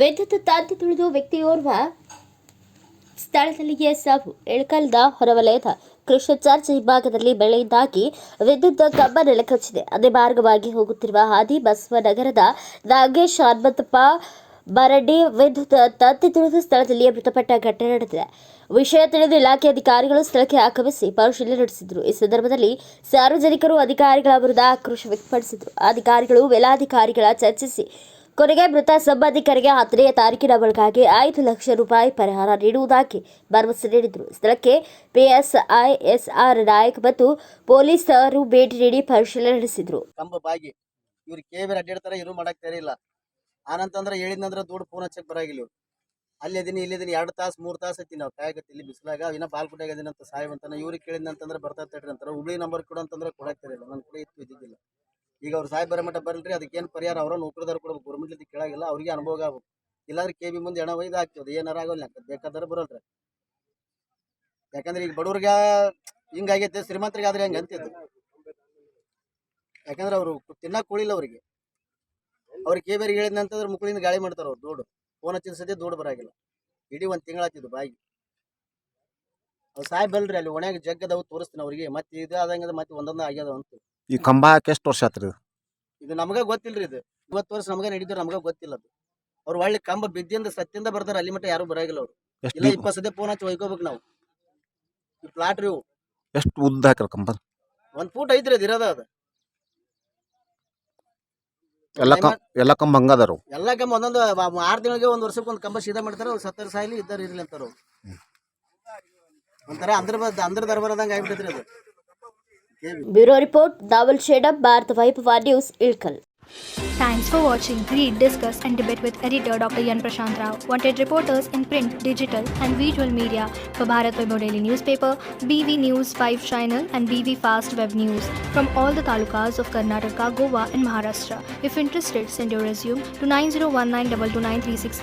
ವಿದ್ಯುತ್ ತಂತಿ ತುಳಿದು ವ್ಯಕ್ತಿಯೋರ್ವ ಸ್ಥಳದಲ್ಲಿಯೇ ಸಾವು. ಇಳಕಲ್ದ ಹೊರವಲಯದ ಕೃಷ್ಣ ಚರ್ಚ್ ಹಿಂಭಾಗದಲ್ಲಿ ಬೆಳೆಯಿಂದಾಗಿ ವಿದ್ಯುತ್ ಕಂಬ ನೆಲಕಚ್ಚಿದೆ. ಅದೇ ಮಾರ್ಗವಾಗಿ ಹೋಗುತ್ತಿರುವ ಹಾದಿ ಬಸವನಗರದ ನಾಗೇಶ್ ಹನುಮಂತಪ್ಪ ಬರಡ್ಡಿ ವಿದ್ಯುತ್ ತಂತಿ ತುಳಿದು ಸ್ಥಳದಲ್ಲಿಯೇ ಮೃತಪಟ್ಟ ಘಟನೆ ನಡೆದಿದೆ. ವಿಷಯ ತಿಳಿದು ಇಲಾಖೆ ಅಧಿಕಾರಿಗಳು ಸ್ಥಳಕ್ಕೆ ಆಗಮಿಸಿ ಪರಿಶೀಲನೆ ನಡೆಸಿದರು. ಈ ಸಂದರ್ಭದಲ್ಲಿ ಸಾರ್ವಜನಿಕರು ಅಧಿಕಾರಿಗಳ ವಿರುದ್ಧ ಆಕ್ರೋಶ ವ್ಯಕ್ತಪಡಿಸಿದರು. ಅಧಿಕಾರಿಗಳು ಮೇಲಾಧಿಕಾರಿಗಳ ಚರ್ಚಿಸಿ ಕೊನೆಗೆ ಮೃತ ಸಂಬಂಧಿಕರಿಗೆ 10ನೇ ತಾರೀಕಿನ ಒಳಗಾಗಿ 5 ಲಕ್ಷ ರೂಪಾಯಿ ಪರಿಹಾರ ನೀಡುವುದಾಗಿ ಭರವಸೆ ನೀಡಿದರು. ಸ್ಥಳಕ್ಕೆ ಪಿಎಸ್ಐ ಎಸ್ಆರ್ ನಾಯಕ್ ಮತ್ತು ಪೊಲೀಸರು ಭೇಟಿ ನೀಡಿ ಪರಿಶೀಲನೆ ನಡೆಸಿದರು. ಕಂಬಬಾಗಿ ಇವ್ರು ಕೇಬರ್ ಅಡ್ಡಾಡ್ತಾರ, ಇರು ಮಾಡಕ್ ತಯಾರಿಲ್ಲ. ಆನಂತಂದ್ರೆ ಹೇಳಿದ್ನಂದ್ರೆ ದುಡ್ಡು ಫೋನ್ ಹಚ್ಚಕ್ ಬರಾಗಿಲ್ಲ. ಅಲ್ಲಿ ಇದೀನಿ ಇಲ್ಲಿ ಇದೀನಿ 2 ತಾಸು 3 ತಾಸು ಐತಿ ನಾವು ಕಾಯಕತ್ತಿ ಇಲ್ಲಿ ಬಿಸಿಲಾಗ. ಇನ್ನ ಬಾಲ್ಗುಡ್ಯಾಗ ಇದೀನಂತ ಸಾಯಿವ್ ಅಂತಾನೆ. ಇವ್ರಿಗೆ ಕೇಳಿದ್ನಂತಂದ್ರೆ ಬರ್ತಾ ತಡ್ರಿ ಅಂತಾರ. ಹುಬ್ಳಿ ನಂಬರ್ ಕೊಡು ಅಂತಂದ್ರೆ ಕೊಡಕ್ ತಯಾರಿಲ್ಲ. ನನ್ನ ಕಡೆ ಇದ್ದಿದ್ದಿಲ್ಲ. ಈಗ ಅವ್ರು ಸಾಯಿ ಬರೋ ಮಟ್ಟ ಬರಲ್ರಿ, ಅದಕ್ಕೇನು ಪರಿಹಾರ ಅವ್ರ ನೌಕರದಾರು ಕೊಡ್ಬೇಕು. ಗೌರ್ಮೆಂಟ್ ಕೇಳಾಗಿಲ್ಲ, ಅವ್ರಿಗೆ ಅನುಭವ ಆಗ್ಬೇಕು. ಇಲ್ಲಾಂದ್ರೆ ಕೆಬಿ ಮುಂದೆ ಹೆಣ ಒಯ್ದು ಹಾಕ್ತದೆ, ಏನಾರ ಆಗೋಲ್ಲ. ಬೇಕಾದ್ರೆ ಬರೋಲ್ರಿ. ಯಾಕಂದ್ರೆ ಈಗ ಬಡವ್ರಿಗೆ ಹಿಂಗಾಗೈತೆ, ಶ್ರೀಮಂತರಿಗೆ ಆದ್ರೆ ಹೆಂಗೆ ಅಂತಿದ್ದು. ಯಾಕಂದ್ರೆ ಅವರು ತಿನ್ನಕ್ ಕೂಳಿಲ್ಲ ಅವ್ರಿಗೆ. ಅವ್ರಿಗೆ ಕೇಬರಿಗೆ ಹೇಳಿದ್ನಂತಂದ್ರೆ ಮುಕ್ಕಳಿಂದ ಗಾಳಿ ಮಾಡ್ತಾರ. ಅವ್ರು ದುಡ್ಡು ಫೋನ್ ಹಚ್ಚಿದ ಸದ್ಯ ದುಡ್ಡು ಬರಾಗಿಲ್ಲ. ಇಡೀ 1 ತಿಂಗಳಾತಿದ್ದು ಬಾಯಿಗೆ. ಅವ್ರು ಸಾಯಿ ಬಲ್ರಿ, ಅಲ್ಲಿ ಒಣಗ ಜಗ್ಗದವು ತೋರಿಸ್ತೀನಿ ಅವ್ರಿಗೆ. ಮತ್ತೆ ಇದು ಆದಂಗೆ ಮತ್ತೆ ಒಂದೊಂದು ಆಗ್ಯದ ಅಂತ. ಈ ಕಂಬ ಹಾಕಿ ಎಷ್ಟು ವರ್ಷ ಆತ್ರಿ? ಇದು ನಮಗ ಗೊತ್ತಿಲ್ರಿ. ಇದು 20 ವರ್ಷ ನಮಗ ನಡೀತಾರ, ನಮಗ ಗೊತ್ತಿಲ್ಲ. ಅದು ಅವ್ರು ಒಳ್ಳೆ ಕಂಬ ಬಿದ್ದಿಂದ ಸತ್ಯದಿಂದ ಬರ್ತಾರ. ಅಲ್ಲಿ ಮಟ್ಟ ಯಾರು ಬರಾಗಿಲ್ಲ. ಅವ್ರು ಇಲ್ಲ 20 ಸದ್ಯ ಫೋನ್ ಹಚ್ಚಿ ಒಯ್ಕೋಬೇಕು ನಾವು. ಈ ಪ್ಲಾಟ್ ರೀ ಇವು. ಎಷ್ಟು ಉದ್ದ ಹಾಕಿರ ಕಂಬ? 1 ಫೂಟ್ ಐತ್ರಿ ಅದು ಇರೋದ. ಅದು ಎಲ್ಲ ಕಂಬ ಹಂಗದಾರ? ಎಲ್ಲ ಕಂಬ ಒಂದೊಂದು 6 ತಿಂಗಳಿಗೆ 1 ವರ್ಷಕ್ಕೆ ಒಂದು ಕಂಬ ಸೀದಾ ಮಾಡ್ತಾರ. ಅವ್ರು 70 ಸಾಯಿಲಿ ಇದ್ದಾರ ಇರ್ಲಿ ಅಂತಾರ. ಒಂಥರ ಅಂದ್ರ ದರ್ಬಾರದಂಗ ಆಗ್ಬಿಟ್ಟೈತ್ರಿ ಅದು. ಬ್ಯೂರೋ ರಿಪೋರ್ಟ್, ದಾವಲ್ ಶೇಡಂ, ಭಾರತ ವೈಭವ news, Ilkal. Thanks for watching. Read, discuss and debate with editor Dr. Yan Prashant Rao. Wanted reporters in print, digital and visual media for Bharat Vaibhav Daily Newspaper, BV News 5 Channel and BV Fast Web News from all the talukas of Karnataka, Goa and Maharashtra. If interested, send your resume to 9019229369.